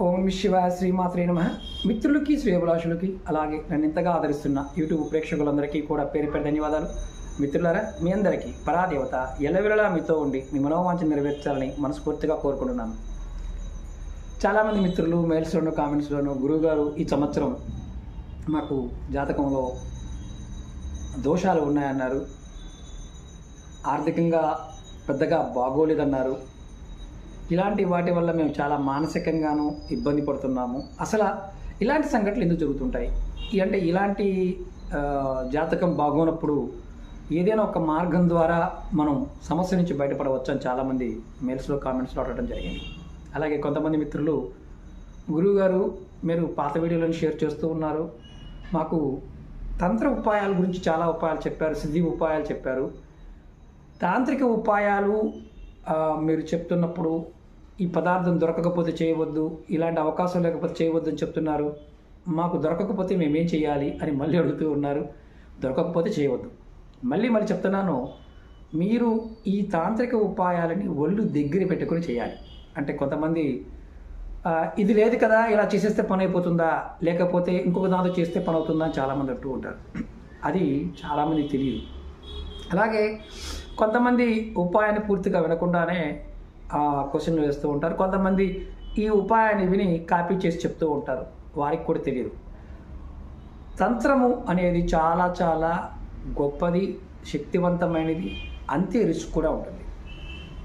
ఓం శివాయ శ్రీమాత్రే నమః. మిత్రులకి శ్రేయభిలాషులకి అలాగే నన్ను ఇంతగా ఆదరిస్తున్న యూట్యూబ్ ప్రేక్షకులందరికీ కూడా పేరు పేరు ధన్యవాదాలు. మిత్రులారా, మీ అందరికీ పరాదేవత ఎల్లవేళలా మీతో ఉండి మీ మనోవాంఛ నెరవేర్చాలని మనస్ఫూర్తిగా కోరుకుంటున్నాను. చాలామంది మిత్రులు మెయిల్స్లోనూ కామెంట్స్లోనూ గురువుగారు ఈ సంవత్సరం మాకు జాతకంలో దోషాలు ఉన్నాయన్నారు, ఆర్థికంగా పెద్దగా బాగోలేదన్నారు. ఇలాంటి వాటి వల్ల మేము చాలా మానసికంగానూ ఇబ్బంది పడుతున్నాము. అసలు ఇలాంటి సంఘటనలు ఎందుకు జరుగుతుంటాయి అంటే ఇలాంటి జాతకం బాగోనప్పుడు ఏదైనా ఒక మార్గం ద్వారా మనం సమస్య నుంచి బయటపడవచ్చు అని చాలామంది మెయిల్స్లో కామెంట్స్లో అడగడం జరిగింది. అలాగే కొంతమంది మిత్రులు, గురువుగారు మీరు పాత వీడియోలను షేర్ చేస్తూ ఉన్నారు, మాకు తంత్ర ఉపాయాల గురించి చాలా ఉపాయాలు చెప్పారు, సిద్ధి ఉపాయాలు చెప్పారు, తాంత్రిక ఉపాయాలు మీరు చెప్తున్నప్పుడు ఈ పదార్థం దొరకకపోతే చేయవద్దు, ఇలాంటి అవకాశం లేకపోతే చేయవద్దు అని చెప్తున్నారు. మాకు దొరకకపోతే మేమేం చేయాలి అని మళ్ళీ అడుగుతూ ఉన్నారు. దొరకకపోతే చేయవద్దు. మళ్ళీ చెప్తున్నాను, మీరు ఈ తాంత్రిక ఉపాయాలని ఒళ్ళు దగ్గర పెట్టుకొని చేయాలి. అంటే కొంతమంది ఇది లేదు కదా, ఇలా చేసేస్తే పని అయిపోతుందా, లేకపోతే ఇంకొక దాంతో చేస్తే పని అవుతుందా అని చాలామంది అంటూ ఉంటారు. అది చాలామందికి తెలియదు. అలాగే కొంతమంది ఉపాయాన్ని పూర్తిగా వినకుండానే క్వశ్చన్లు వేస్తూ ఉంటారు. కొంతమంది ఈ ఉపాయాన్ని విని కాపీ చేసి చెప్తూ ఉంటారు, వారికి కూడా తెలియదు. తంత్రము అనేది చాలా చాలా గొప్పది, శక్తివంతమైనది, అంతే రిస్క్ కూడా ఉంటుంది.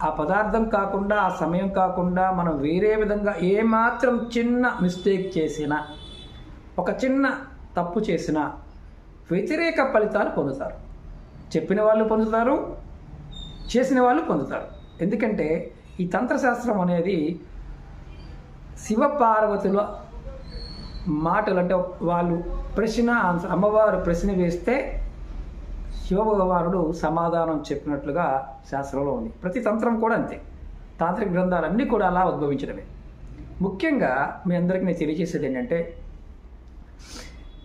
ఆ పదార్థం కాకుండా, ఆ సమయం కాకుండా మనం వేరే విధంగా ఏమాత్రం చిన్న మిస్టేక్ చేసినా, ఒక చిన్న తప్పు చేసినా వ్యతిరేక ఫలితాలు పొందుతారు. చెప్పిన వాళ్ళు పొందుతారు, చేసిన వాళ్ళు పొందుతారు. ఎందుకంటే ఈ తంత్రశాస్త్రం అనేది శివపార్వతుల మాటలు, అంటే వాళ్ళు ప్రశ్న ఆన్సర్, అమ్మవారు ప్రశ్న వేస్తే శివభగవానుడు సమాధానం చెప్పినట్లుగా శాస్త్రంలో ఉంది. ప్రతి తంత్రం కూడా అంతే. తాంత్రిక గ్రంథాలన్నీ కూడా అలా ఉద్భవించడమే. ముఖ్యంగా మీ అందరికీ నేను తెలియజేసేది ఏంటంటే,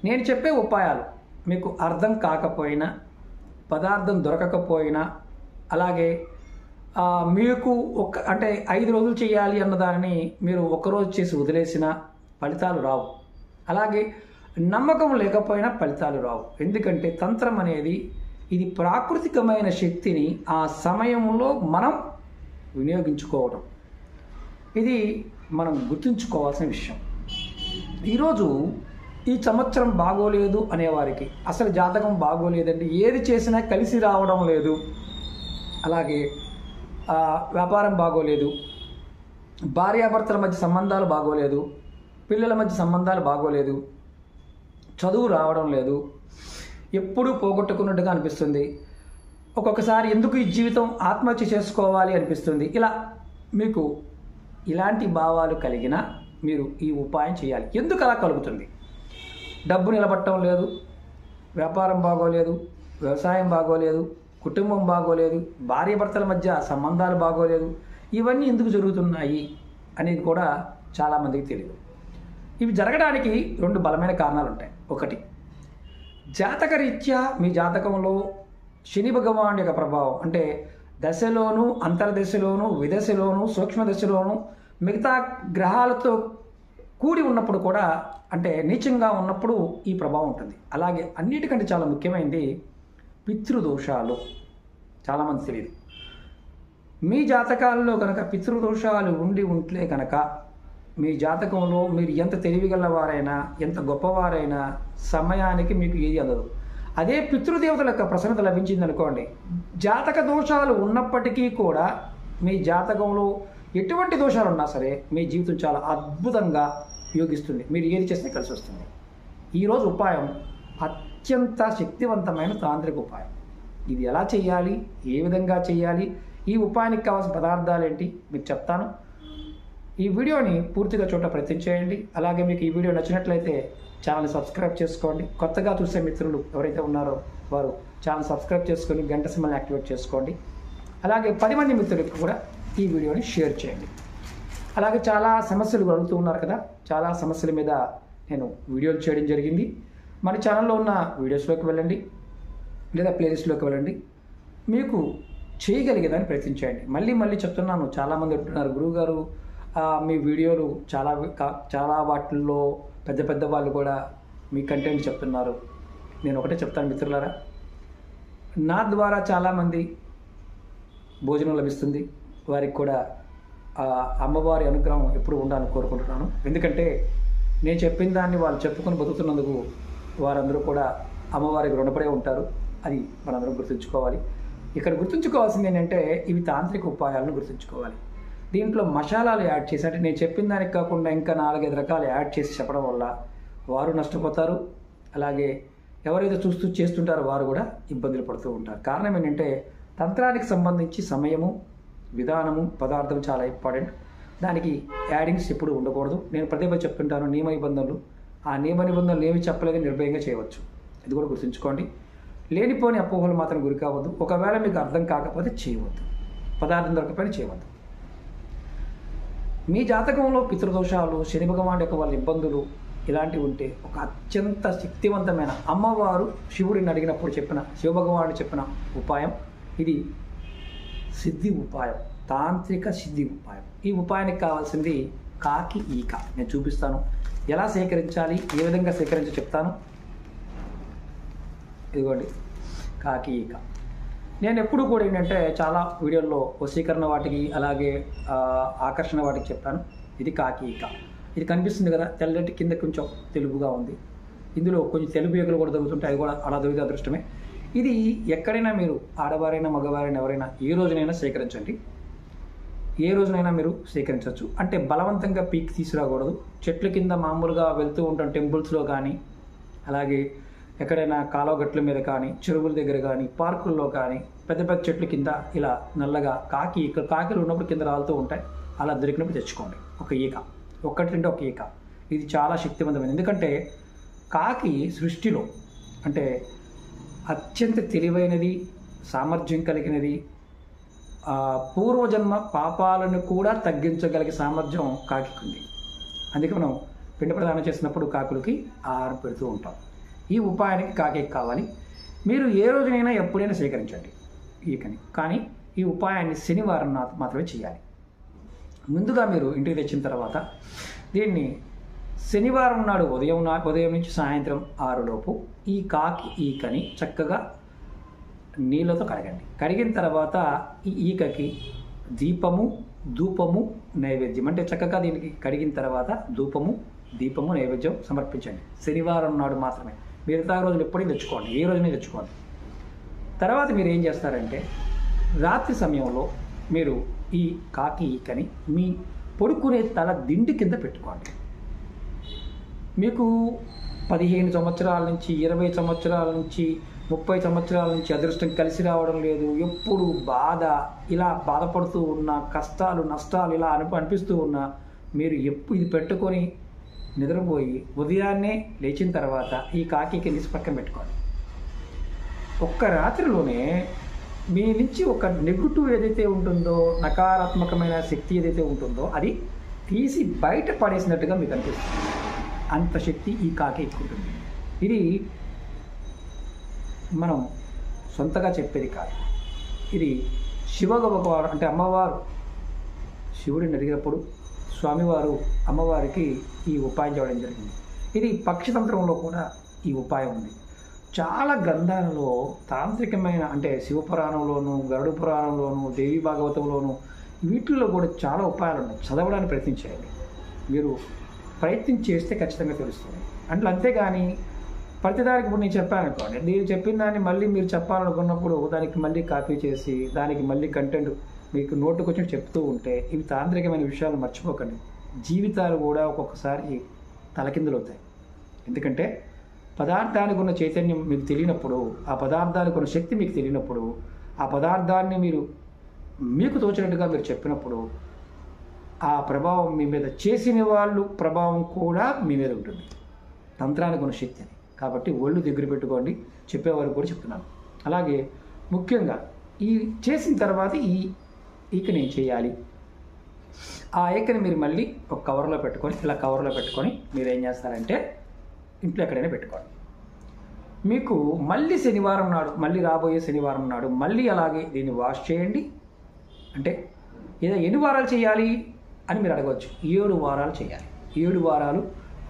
నేను చెప్పే ఉపాయాలు మీకు అర్థం కాకపోయినా, పదార్థం దొరకకపోయినా, అలాగే మీకు అంటే 5 రోజులు చేయాలి అన్న దానిని మీరు ఒక్కరోజు చేసి వదిలేసిన ఫలితాలు రావు. అలాగే నమ్మకం లేకపోయినా ఫలితాలు రావు. ఎందుకంటే తంత్రం అనేది ఇది ప్రాకృతికమైన శక్తిని ఆ సమయంలో మనం వినియోగించుకోవడం, ఇది మనం గుర్తుంచుకోవాల్సిన విషయం. ఈరోజు ఈ సంవత్సరం బాగోలేదు అనేవారికి, అసలు జాతకం బాగోలేదండి, ఏది చేసినా కలిసి రావడం లేదు, అలాగే వ్యాపారం బాగోలేదు, భార్యాభర్తల మధ్య సంబంధాలు బాగోలేదు, పిల్లల మధ్య సంబంధాలు బాగోలేదు, చదువు రావడం లేదు, ఎప్పుడూ పోగొట్టుకున్నట్టుగా అనిపిస్తుంది, ఒక్కొక్కసారి ఎందుకు ఈ జీవితం ఆత్మహత్య చేసుకోవాలి అనిపిస్తుంది. ఇలా మీకు ఇలాంటి భావాలు కలిగినా మీరు ఈ ఉపాయం చేయాలి. ఎందుకు అలా కలుగుతుంది? డబ్బు నిలబట్టడం లేదు, వ్యాపారం బాగోలేదు, వ్యవసాయం బాగోలేదు, కుటుంబం బాగోలేదు, భార్యాభర్తల మధ్య సంబంధాలు బాగోలేదు, ఇవన్నీ ఎందుకు జరుగుతున్నాయి అనేది కూడా చాలామందికి తెలియదు. ఇవి జరగడానికి 2 బలమైన కారణాలు ఉంటాయి. ఒకటి, జాతకరీత్యా మీ జాతకంలో శని భగవాన్ యొక్క ప్రభావం, అంటే దశలోను, అంతర్దశలోను, విదశలోను, సూక్ష్మ దశలోను మిగతా గ్రహాలతో కూడి ఉన్నప్పుడు కూడా, అంటే నీచంగా ఉన్నప్పుడు ఈ ప్రభావం ఉంటుంది. అలాగే అన్నిటికంటే చాలా ముఖ్యమైనది పితృదోషాలు. చాలామంది తెలియదు. మీ జాతకాల్లో కనుక పితృదోషాలు ఉంటే కనుక మీ జాతకంలో మీరు ఎంత తెలివిగలవారైనా, ఎంత గొప్పవారైనా సమయానికి మీకు ఏది అందదు. అదే పితృదేవతల యొక్క ప్రసన్నత లభించింది అనుకోండి, జాతక దోషాలు ఉన్నప్పటికీ కూడా మీ జాతకంలో ఎటువంటి దోషాలు ఉన్నా సరే మీ జీవితం చాలా అద్భుతంగా యోగిస్తుంది. మీరు ఏది చేస్తే కలిసి వస్తుంది. ఈరోజు ఉపాయం అత్యంత శక్తివంతమైన తాంత్రిక ఉపాయం. ఇది ఎలా చేయాలి, ఏ విధంగా చేయాలి, ఈ ఉపాయానికి కావాల్సిన పదార్థాలు ఏంటి మీకు చెప్తాను. ఈ వీడియోని పూర్తిగా చూడటం ప్రయత్నం చేయండి. అలాగే మీకు ఈ వీడియో నచ్చినట్లయితే ఛానల్ని సబ్స్క్రైబ్ చేసుకోండి. కొత్తగా చూసే మిత్రులు ఎవరైతే ఉన్నారో వారు ఛానల్ సబ్స్క్రైబ్ చేసుకొని గంట సింబల్ని యాక్టివేట్ చేసుకోండి. అలాగే 10 మంది మిత్రులకు కూడా ఈ వీడియోని షేర్ చేయండి. అలాగే చాలా సమస్యలు అడుగుతూ ఉన్నారు కదా, చాలా సమస్యల మీద నేను వీడియోలు చేయడం జరిగింది. మన ఛానల్లో ఉన్న వీడియోస్లోకి వెళ్ళండి, లేదా ప్లేలిస్ట్లోకి వెళ్ళండి, మీకు చేయగలిగేదాన్ని ప్రయత్నించండి. మళ్ళీ చెప్తున్నాను, చాలామంది అంటున్నారు, గురువుగారు మీ వీడియోలు చాలా వాటిల్లో పెద్ద పెద్ద వాళ్ళు కూడా మీ కంటెంట్ చెప్తున్నారు. నేను ఒకటే చెప్తాను మిత్రులారా, నా ద్వారా చాలామంది భోజనం లభిస్తుంది. వారికి కూడా అమ్మవారి అనుగ్రహం ఎప్పుడు ఉండాలని కోరుకుంటున్నాను. ఎందుకంటే నేను చెప్పిన దాన్ని వాళ్ళు చెప్పుకొని బతుకుతున్నందుకు వారందరూ కూడా అమ్మవారికి రుణపడే ఉంటారు. అది మనందరం గుర్తుంచుకోవాలి. ఇక్కడ గుర్తుంచుకోవాల్సింది ఏంటంటే ఇవి తాంత్రిక ఉపాయాలను గుర్తుంచుకోవాలి. దీంట్లో మసాలాలు యాడ్ చేసి, అంటే నేను చెప్పిన దానికి కాకుండా ఇంకా 4-5 రకాలు యాడ్ చేసి చెప్పడం వల్ల వారు నష్టపోతారు. అలాగే ఎవరైతే చూస్తూ చేస్తుంటారో వారు కూడా ఇబ్బందులు పడుతూ ఉంటారు. కారణం ఏంటంటే తంత్రానికి సంబంధించి సమయము, విధానము, పదార్థం చాలా ఇంపార్టెంట్. దానికి యాడింగ్స్ ఎప్పుడు ఉండకూడదు. నేను ప్రతిభ చెప్తుంటాను నియమ నిబంధనలు. ఆ నియమ నిబంధనలు ఏమి చెప్పలేదు నిర్భయంగా చేయవచ్చు. ఇది కూడా గుర్తుంచుకోండి. లేనిపోని అపోహలు మాత్రం గురి కావద్దు. ఒకవేళ మీకు అర్థం కాకపోతే చేయవద్దు. పదార్థం దొరకపోయినా చేయవద్దు. మీ జాతకంలో పితృదోషాలు, శని భగవానుడి యొక్క వాళ్ళ ఇబ్బందులు ఇలాంటివి ఉంటే ఒక అత్యంత శక్తివంతమైన అమ్మవారు శివుడిని అడిగినప్పుడు చెప్పిన, శివభగవానుడు చెప్పిన ఉపాయం ఇది. సిద్ధి ఉపాయం, తాంత్రిక సిద్ధి ఉపాయం. ఈ ఉపాయానికి కావాల్సింది కాకి ఈక. నేను చూపిస్తాను ఎలా సేకరించాలి, ఏ విధంగా సేకరించో చెప్తాను. ఇదిగోండి కాకి ఈక. నేను ఎప్పుడు కూడా ఏంటంటే చాలా వీడియోల్లో వశీకరణ వాటికి, అలాగే ఆకర్షణ వాటికి చెప్పాను. ఇది కాకి ఈక. ఇది కనిపిస్తుంది కదా, తెల్లటి కింద కొంచెం తెలుపుగా ఉంది. ఇందులో కొంచెం తెలుపు ఈకలు కూడా దొరుకుతుంటాయి. అవి కూడా అలా దొరికితే అదృష్టమే. ఇది ఎక్కడైనా మీరు ఆడవారైనా మగవారైనా ఎవరైనా ఏ రోజునైనా సేకరించండి. ఏ రోజునైనా మీరు సేకరించవచ్చు. అంటే బలవంతంగా పీక్ తీసుకురాకూడదు. చెట్ల కింద మామూలుగా వెళ్తూ ఉంటాం టెంపుల్స్లో కానీ, అలాగే ఎక్కడైనా కాలువగట్ల మీద కానీ, చెరువుల దగ్గర కానీ, పార్కుల్లో కానీ, పెద్ద పెద్ద చెట్ల కింద ఇలా నల్లగా కాకిలు ఉన్నప్పుడు కింద రాలుతూ ఉంటాయి. అలా దొరికినప్పుడు తెచ్చుకోండి ఒక ఈక. ఒక్కటి ఒక ఈక. ఇది చాలా శక్తివంతమైనది. ఎందుకంటే కాకి సృష్టిలో అంటే అత్యంత తెలివైనది, సామర్థ్యం కలిగినది. పూర్వజన్మ పాపాలను కూడా తగ్గించగలిగే సామర్థ్యం కాకి ఉంది. అందుకే మనం పిండ ప్రదానం చేసినప్పుడు కాకులకి ఆహారం పెడుతూ ఉంటాం. ఈ ఉపాయానికి కాకి కావాలి. మీరు ఏ రోజునైనా ఎప్పుడైనా సేకరించండి ఈకని. కానీ ఈ ఉపాయాన్ని శనివారం మాత్రమే చేయాలి. ముందుగా మీరు ఇంటికి తెచ్చిన తర్వాత దీన్ని శనివారం నాడు ఉదయం నుంచి సాయంత్రం 6 లోపు ఈ కాకి ఈకని చక్కగా నీళ్ళతో కడగండి. కడిగిన తర్వాత ఈ ఈకకి దీపము, ధూపము, నైవేద్యం, అంటే చక్కగా దీనికి కడిగిన తర్వాత దీపము, నైవేద్యం సమర్పించండి. శనివారం నాడు మాత్రమే. మిగతా రోజులు ఎప్పుడైనా తెచ్చుకోండి, ఏ రోజునే తెచ్చుకోండి. తర్వాత మీరు ఏం చేస్తారంటే రాత్రి సమయంలో మీరు ఈ కాకి ఈకని మీ పడుకునే తల దిండు కింద పెట్టుకోండి. మీకు 15 సంవత్సరాల నుంచి, 20 సంవత్సరాల నుంచి, 30 సంవత్సరాల నుంచి అదృష్టం కలిసి రావడం లేదు, ఎప్పుడు బాధ, ఇలా బాధపడుతూ ఉన్న, కష్టాలు నష్టాలు ఇలా అనిపిస్తూ ఉన్నా మీరు ఎప్పుడు ఇది పెట్టుకొని నిద్రపోయి ఉదయాన్నే లేచిన తర్వాత ఈ కాకికి తీసి పక్కన పెట్టుకోండి. ఒక్క రాత్రిలోనే మీ నుంచి ఒక నెగిటివ్ ఏదైతే ఉంటుందో, నకారాత్మకమైన శక్తి ఏదైతే ఉంటుందో అది తీసి బయట పడేసినట్టుగా మీకు అనిపిస్తుంది. అంత శక్తి ఈ కాకి ఎక్కుంటుంది. ఇది మనం సొంతగా చెప్పేది కాదు. ఇది శివభగవాను అంటే అమ్మవారు శివుడిని అడిగినప్పుడు స్వామివారు అమ్మవారికి ఈ ఉపాయం చేయడం జరిగింది. ఇది పక్షితంత్రంలో కూడా ఈ ఉపాయం ఉంది. చాలా గ్రంథాలలో తాంత్రికమైన అంటే శివపురాణంలోను, గరుడ పురాణంలోను, దేవి భాగవతంలోను వీటిల్లో కూడా చాలా ఉపాయాలు ఉన్నాయి. చదవడానికి ప్రయత్నం చేయండి. మీరు ప్రయత్నం చేస్తే ఖచ్చితంగా తెలుస్తుంది. అంటే అంతేగాని ప్రతిదానికి ఇప్పుడు నేను చెప్పాను అనుకోండి, నేను చెప్పిన దాన్ని మళ్ళీ మీరు చెప్పాలనుకున్నప్పుడు దానికి మళ్ళీ కాపీ చేసి దానికి మళ్ళీ కంటెంట్ మీకు నోటుకు వచ్చి చెప్తూ ఉంటే ఇవి తాంత్రికమైన విషయాలు మర్చిపోకండి. జీవితాలు కూడా ఒక్కొక్కసారి తలకిందులు అవుతాయి. ఎందుకంటే పదార్థానికి ఉన్న చైతన్యం మీకు తెలియనప్పుడు, ఆ పదార్థానికి ఉన్న శక్తి మీకు తెలియనప్పుడు, ఆ పదార్థాన్ని మీకు తోచినట్టుగా మీరు చెప్పినప్పుడు ఆ ప్రభావం మీ మీద చేసిన వాళ్ళు ప్రభావం కూడా మీ మీద ఉంటుంది. తంత్రానికి ఉన్న శక్తి అని. కాబట్టి ఒళ్ళు దగ్గర పెట్టుకోండి. చెప్పేవారికి కూడా చెప్తున్నాను. అలాగే ముఖ్యంగా ఈ చేసిన తర్వాత ఈ ఈకని ఏం చేయాలి, ఆ ఈకని మీరు మళ్ళీ ఒక కవర్లో పెట్టుకొని, ఇలా కవర్లో పెట్టుకొని మీరు ఏం చేస్తారంటే ఇంట్లో ఎక్కడైనా పెట్టుకోండి. మీకు మళ్ళీ శనివారం నాడు, మళ్ళీ రాబోయే శనివారం నాడు మళ్ళీ అలాగే దీన్ని వాష్ చేయండి. అంటే ఎన్ని వారాలు చేయాలి, అని మీరు అడగవచ్చు. 7 వారాలు చేయాలి. 7 వారాలు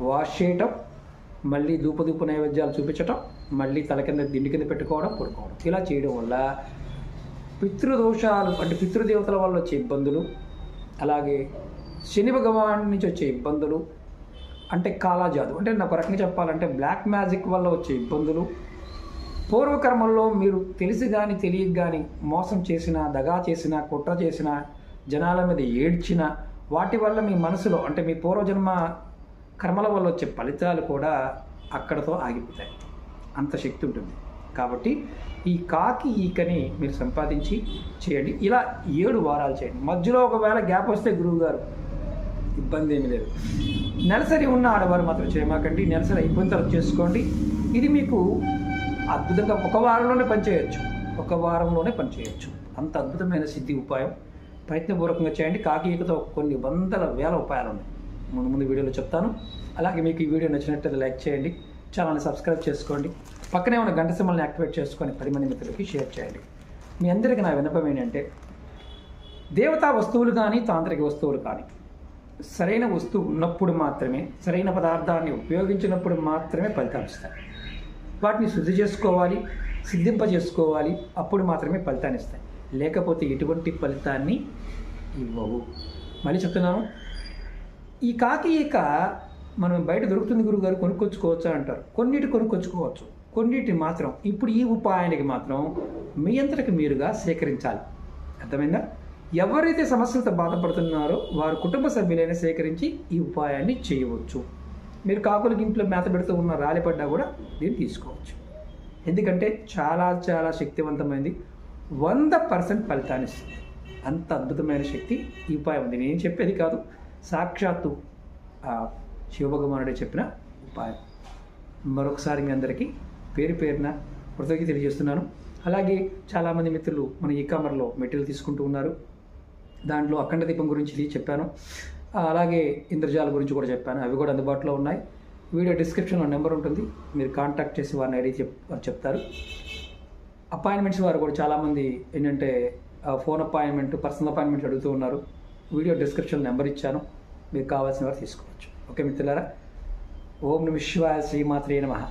వాష్ చేయటం, మళ్ళీ ధూప నైవేద్యాలు చూపించటం, మళ్ళీ తల కింద దిండి కింద పెట్టుకోవడం, పడుకోవడం. ఇలా చేయడం వల్ల పితృదోషాలు అంటే పితృదేవతల వల్ల వచ్చే ఇబ్బందులు, అలాగే శని భగవాన్ నుంచి వచ్చే ఇబ్బందులు, అంటే కాలాజాదు అంటే నాకు రకంగా చెప్పాలంటే బ్లాక్ మ్యాజిక్ వల్ల వచ్చే ఇబ్బందులు, పూర్వకర్మల్లో మీరు తెలిసి కానీ తెలియక కానీ మోసం చేసిన, దగా చేసిన, కుట్ర చేసిన, జనాల మీద ఏడ్చిన వాటి వల్ల మీ మనసులో అంటే మీ పూర్వజన్మ కర్మల వల్ల వచ్చే ఫలితాలు కూడా అక్కడతో ఆగిపోతాయి. అంత శక్తి ఉంటుంది. కాబట్టి ఈ కాకి ఈకని మీరు సంపాదించి చేయండి. ఇలా 7 వారాలు చేయండి. మధ్యలో ఒకవేళ గ్యాప్ వస్తే గురువుగారు ఇబ్బంది ఏమీ లేదు. నెలసరి ఉన్న ఆడవారు మాత్రం చేయమాకండి. నెలసరి అయిపోయిన తర్వాత చేసుకోండి. ఇది మీకు అద్భుతంగా ఒక వారంలోనే పనిచేయచ్చు. అంత అద్భుతమైన సిద్ధి ఉపాయం. ప్రయత్నపూర్వకంగా చేయండి. కాకి ఈకతో కొన్ని వందల వేల ఉపాయాలు ఉన్నాయి. ముందు వీడియోలో చెప్తాను. అలాగే మీకు ఈ వీడియో నచ్చినట్లయితే లైక్ చేయండి, ఛానల్ని సబ్స్క్రైబ్ చేసుకోండి, పక్కనే ఉన్న గంట సింబల్ని యాక్టివేట్ చేసుకొని 10 మంది మిత్రులకి షేర్ చేయండి. మీ అందరికీ నా విన్నపం ఏంటంటే దేవతా వస్తువులు కానీ తాంత్రిక వస్తువులు కానీ సరైన వస్తువు ఉన్నప్పుడు మాత్రమే, సరైన పదార్థాన్ని ఉపయోగించినప్పుడు మాత్రమే ఫలితాలు ఇస్తాయి. వాటిని శుద్ధి చేసుకోవాలి, సిద్ధింపజేసుకోవాలి. అప్పుడు మాత్రమే ఫలితాన్ని ఇస్తాయి. లేకపోతే ఎటువంటి ఫలితాన్ని ఇవ్వవు. మళ్ళీ చెప్తున్నాను, ఈ కాకి ఈక మనం బయట దొరుకుతుంది గురువుగారు, కొనుక్కొచ్చుకోవచ్చా అంటారు. కొన్నిటి కొనుక్కొచ్చుకోవచ్చు, కొన్నిటి మాత్రం ఇప్పుడు ఈ ఉపాయానికి మాత్రం మీ అంతటికి మీరుగా సేకరించాలి. అర్థమైందా? ఎవరైతే సమస్యలతో బాధపడుతున్నారో వారు కుటుంబ సభ్యులైనా సేకరించి ఈ ఉపాయాన్ని చేయవచ్చు. మీరు కాకులకి ఇంట్లో మేత పెడుతూ ఉన్న రాలిపడ్డా కూడా దీన్ని తీసుకోవచ్చు. ఎందుకంటే చాలా చాలా శక్తివంతమైనది. 100% ఫలితాన్ని ఇస్తుంది. అంత అద్భుతమైన శక్తి ఈ ఉపాయం ఉంది. నేను చెప్పేది కాదు, సాక్షాత్తు శివభగవానుడే చెప్పిన ఉపాయం. మరొకసారి మీ అందరికీ పేరు పేరున కృతజ్ఞత తెలియజేస్తున్నాను. అలాగే చాలామంది మిత్రులు మన ఈ-కామర్లో మెటీరియల్ తీసుకుంటూ ఉన్నారు. దాంట్లో అఖండ దీపం గురించి చెప్పాను, అలాగే ఇంద్రజాల గురించి కూడా చెప్పాను. అవి కూడా అందుబాటులో ఉన్నాయి. వీడియో డిస్క్రిప్షన్లో నెంబర్ ఉంటుంది, మీరు కాంటాక్ట్ చేసి వారిని అడిగి చెప్తారు. అపాయింట్మెంట్స్ వారు కూడా చాలామంది ఏంటంటే ఫోన్ అపాయింట్మెంట్, పర్సనల్ అపాయింట్మెంట్ అడుగుతూ ఉన్నారు. వీడియో డిస్క్రిప్షన్లో నెంబర్ ఇచ్చాను, మీకు కావాల్సిన వారు తీసుకోవచ్చు. ఓకే మిత్రులారా, ఓం నమః శివాయ, శ్రీమాత్రే నమః.